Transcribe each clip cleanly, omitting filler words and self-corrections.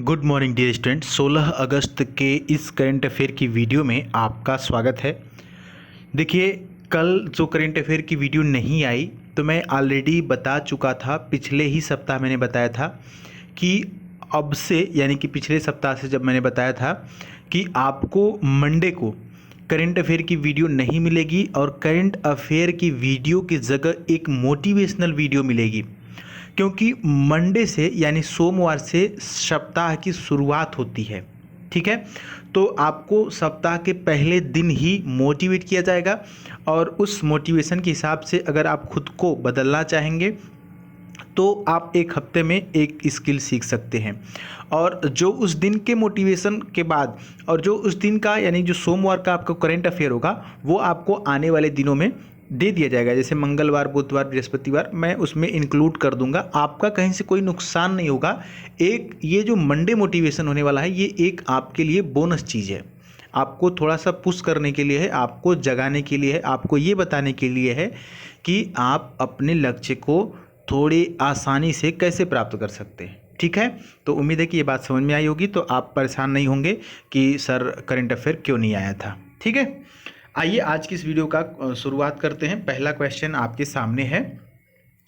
Good morning dear student. 16 अगस्त के इस करंट अफेयर की वीडियो में आपका स्वागत है। देखिए, कल जो करंट अफेयर की वीडियो नहीं आई तो मैं ऑलरेडी बता चुका था, पिछले ही सप्ताह मैंने बताया था कि अब से यानी कि पिछले सप्ताह से जब मैंने बताया था कि आपको मंडे को करंट अफेयर की वीडियो नहीं मिलेगी और करंट अफेयर की वीडियो की जगह एक मोटिवेशनल वीडियो मिलेगी, क्योंकि मंडे से यानी सोमवार से सप्ताह की शुरुआत होती है। ठीक है, तो आपको सप्ताह के पहले दिन ही मोटिवेट किया जाएगा और उस मोटिवेशन के हिसाब से अगर आप खुद को बदलना चाहेंगे तो आप एक हफ्ते में एक स्किल सीख सकते हैं। और जो उस दिन के मोटिवेशन के बाद और जो उस दिन का यानी जो सोमवार का आपका करंट अफेयर होगा वो आपको आने वाले दिनों में दे दिया जाएगा। जैसे मंगलवार, बुधवार, बृहस्पतिवार मैं उसमें इंक्लूड कर दूंगा, आपका कहीं से कोई नुकसान नहीं होगा। एक ये जो मंडे मोटिवेशन होने वाला है ये एक आपके लिए बोनस चीज़ है, आपको थोड़ा सा पुश करने के लिए है, आपको जगाने के लिए है, आपको ये बताने के लिए है कि आप अपने लक्ष्य को थोड़ी आसानी से कैसे प्राप्त कर सकते हैं। ठीक है, तो उम्मीद है कि ये बात समझ में आई होगी, तो आप परेशान नहीं होंगे कि सर करंट अफेयर क्यों नहीं आया था। ठीक है, आइए आज की इस वीडियो का शुरुआत करते हैं। पहला क्वेश्चन आपके सामने है,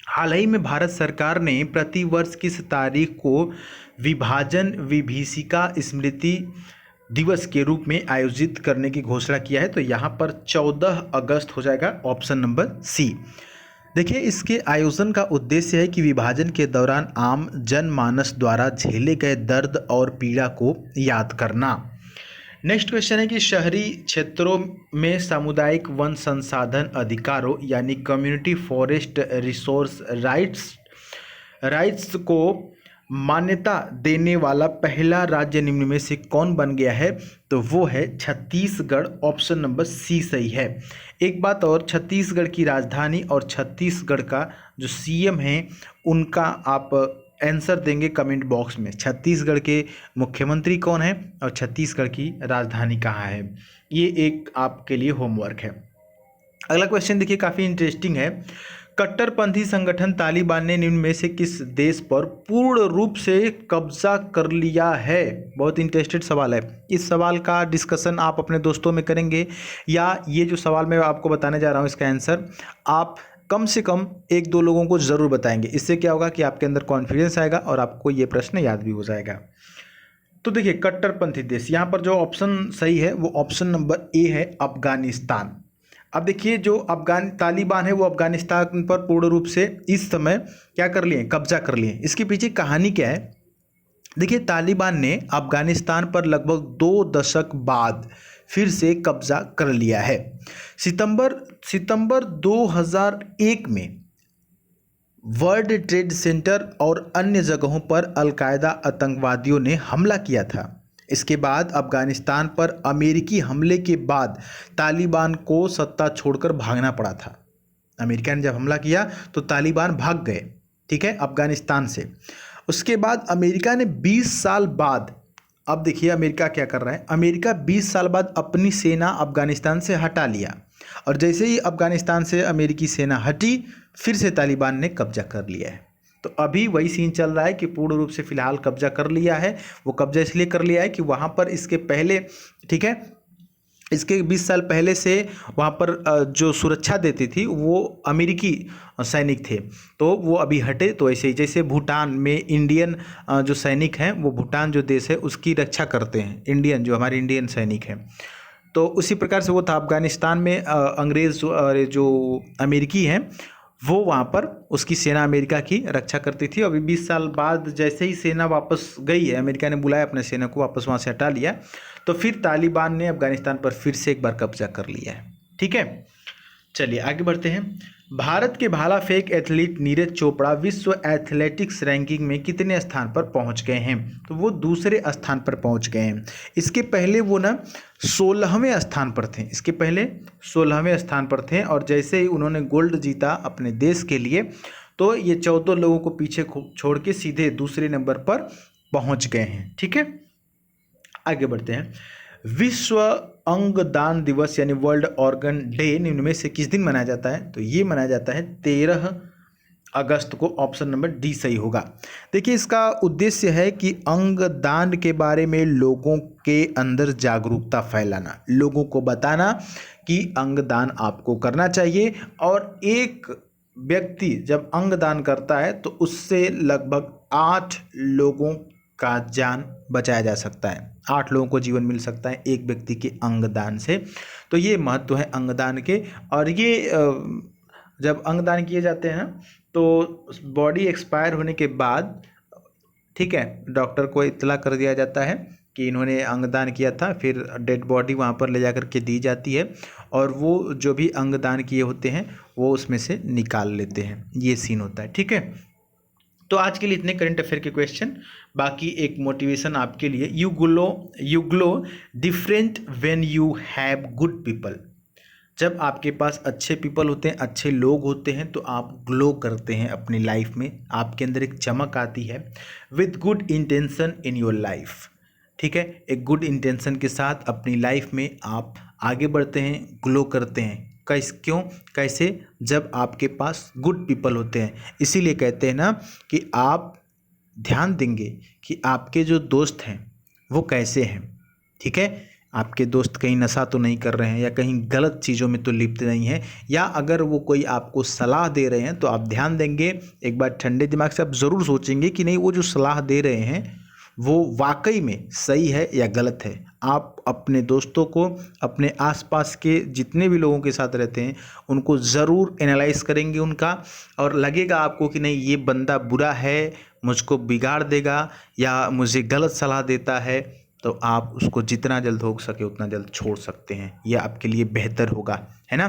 हाल ही में भारत सरकार ने प्रतिवर्ष किस तारीख को विभाजन विभीषिका स्मृति दिवस के रूप में आयोजित करने की घोषणा किया है? तो यहाँ पर 14 अगस्त हो जाएगा, ऑप्शन नंबर सी। देखिए, इसके आयोजन का उद्देश्य है कि विभाजन के दौरान आम जनमानस द्वारा झेले गए दर्द और पीड़ा को याद करना। नेक्स्ट क्वेश्चन है कि शहरी क्षेत्रों में सामुदायिक वन संसाधन अधिकारों यानी कम्युनिटी फॉरेस्ट रिसोर्स राइट्स को मान्यता देने वाला पहला राज्य निम्न में से कौन बन गया है? तो वो है छत्तीसगढ़, ऑप्शन नंबर सी सही है। एक बात और, छत्तीसगढ़ की राजधानी और छत्तीसगढ़ का जो सीएम है उनका आप आंसर देंगे कमेंट बॉक्स में। छत्तीसगढ़ के मुख्यमंत्री कौन है और छत्तीसगढ़ की राजधानी कहाँ है, ये एक आपके लिए होमवर्क है। अगला क्वेश्चन देखिए, काफ़ी इंटरेस्टिंग है। कट्टरपंथी संगठन तालिबान ने निम्न में से किस देश पर पूर्ण रूप से कब्जा कर लिया है? बहुत इंटरेस्टेड सवाल है। इस सवाल का डिस्कशन आप अपने दोस्तों में करेंगे या ये जो सवाल मैं आपको बताने जा रहा हूँ इसका आंसर आप कम से कम एक दो लोगों को ज़रूर बताएंगे। इससे क्या होगा कि आपके अंदर कॉन्फिडेंस आएगा और आपको ये प्रश्न याद भी हो जाएगा। तो देखिए, कट्टरपंथी देश, यहाँ पर जो ऑप्शन सही है वो ऑप्शन नंबर ए है, अफगानिस्तान। अब देखिए, जो तालिबान है वो अफगानिस्तान पर पूर्ण रूप से इस समय क्या कर लिए, कब्जा कर लिए। इसके पीछे कहानी क्या है? देखिए, तालिबान ने अफगानिस्तान पर लगभग 2 दशक बाद फिर से कब्जा कर लिया है। सितंबर 2001 में वर्ल्ड ट्रेड सेंटर और अन्य जगहों पर अलकायदा आतंकवादियों ने हमला किया था। इसके बाद अफगानिस्तान पर अमेरिकी हमले के बाद तालिबान को सत्ता छोड़कर भागना पड़ा था। अमेरिका ने जब हमला किया तो तालिबान भाग गए, ठीक है, अफगानिस्तान से। उसके बाद अमेरिका ने 20 साल बाद, अब देखिए अमेरिका क्या कर रहा है, अमेरिका 20 साल बाद अपनी सेना अफगानिस्तान से हटा लिया और जैसे ही अफगानिस्तान से अमेरिकी सेना हटी फिर से तालिबान ने कब्जा कर लिया है। तो अभी वही सीन चल रहा है कि पूर्ण रूप से फिलहाल कब्जा कर लिया है। वो कब्जा इसलिए कर लिया है कि वहाँ पर इसके पहले, ठीक है, इसके 20 साल पहले से वहाँ पर जो सुरक्षा देती थी वो अमेरिकी सैनिक थे, तो वो अभी हटे। तो ऐसे ही जैसे भूटान में इंडियन जो सैनिक हैं वो भूटान जो देश है उसकी रक्षा करते हैं, इंडियन जो हमारे इंडियन सैनिक हैं, तो उसी प्रकार से वो था। अफगानिस्तान में अंग्रेज़ जो अमेरिकी हैं वो वहाँ पर उसकी सेना अमेरिका की रक्षा करती थी। अभी 20 साल बाद जैसे ही सेना वापस गई है, अमेरिका ने बुलाया अपने सेना को, वापस वहाँ से हटा लिया, तो फिर तालिबान ने अफगानिस्तान पर फिर से एक बार कब्जा कर लिया है। ठीक है, चलिए आगे बढ़ते हैं। भारत के भाला फेंक एथलीट नीरज चोपड़ा विश्व एथलेटिक्स रैंकिंग में कितने स्थान पर पहुंच गए हैं? तो वो दूसरे स्थान पर पहुंच गए हैं। इसके पहले वो ना 16वें स्थान पर थे, इसके पहले 16वें स्थान पर थे और जैसे ही उन्होंने गोल्ड जीता अपने देश के लिए तो ये 14 लोगों को पीछे छोड़ के सीधे दूसरे नंबर पर पहुँच गए हैं। ठीक है, आगे बढ़ते हैं। विश्व अंगदान दिवस यानी वर्ल्ड ऑर्गन डे निम्न में से किस दिन मनाया जाता है? तो ये मनाया जाता है 13 अगस्त को ऑप्शन नंबर डी सही होगा। देखिए इसका उद्देश्य है कि अंगदान के बारे में लोगों के अंदर जागरूकता फैलाना, लोगों को बताना कि अंगदान आपको करना चाहिए। और एक व्यक्ति जब अंगदान करता है तो उससे लगभग 8 लोगों का जान बचाया जा सकता है, 8 लोगों को जीवन मिल सकता है एक व्यक्ति के अंगदान से। तो ये महत्व है अंगदान के। और ये जब अंगदान किए जाते हैं तो बॉडी एक्सपायर होने के बाद, ठीक है, डॉक्टर को इत्तला कर दिया जाता है कि इन्होंने अंगदान किया था, फिर डेड बॉडी वहाँ पर ले जा कर के दी जाती है और वो जो भी अंगदान किए होते हैं वो उसमें से निकाल लेते हैं। ये सीन होता है, ठीक है। तो आज के लिए इतने करंट अफेयर के क्वेश्चन। बाकी एक मोटिवेशन आपके लिए, you glow different when you have good people. जब आपके पास अच्छे पीपल होते हैं, अच्छे लोग होते हैं, तो आप ग्लो करते हैं अपनी लाइफ में, आपके अंदर एक चमक आती है। With good intention in your life, ठीक है, एक गुड इंटेंशन के साथ अपनी लाइफ में आप आगे बढ़ते हैं, ग्लो करते हैं। कैसे? जब आपके पास गुड पीपल होते हैं। इसीलिए कहते हैं ना कि आप ध्यान देंगे कि आपके जो दोस्त हैं वो कैसे हैं, ठीक है। आपके दोस्त कहीं नशा तो नहीं कर रहे हैं या कहीं गलत चीज़ों में तो लिप्त नहीं हैं, या अगर वो कोई आपको सलाह दे रहे हैं तो आप ध्यान देंगे, एक बार ठंडे दिमाग से आप ज़रूर सोचेंगे कि नहीं वो जो सलाह दे रहे हैं वो वाकई में सही है या गलत है। आप अपने दोस्तों को, अपने आसपास के जितने भी लोगों के साथ रहते हैं उनको ज़रूर एनालाइज करेंगे उनका, और लगेगा आपको कि नहीं ये बंदा बुरा है, मुझको बिगाड़ देगा या मुझे गलत सलाह देता है, तो आप उसको जितना जल्द हो सके उतना जल्द छोड़ सकते हैं। यह आपके लिए बेहतर होगा, है ना।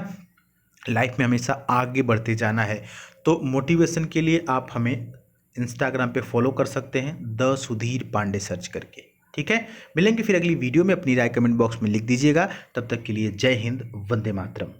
लाइफ में हमेशा आगे बढ़ते जाना है। तो मोटिवेशन के लिए आप हमें इंस्टाग्राम पे फॉलो कर सकते हैं, द सुधीर पांडे सर्च करके, ठीक है। मिलेंगे फिर अगली वीडियो में। अपनी राय कमेंट बॉक्स में लिख दीजिएगा। तब तक के लिए जय हिंद, वंदे मातरम।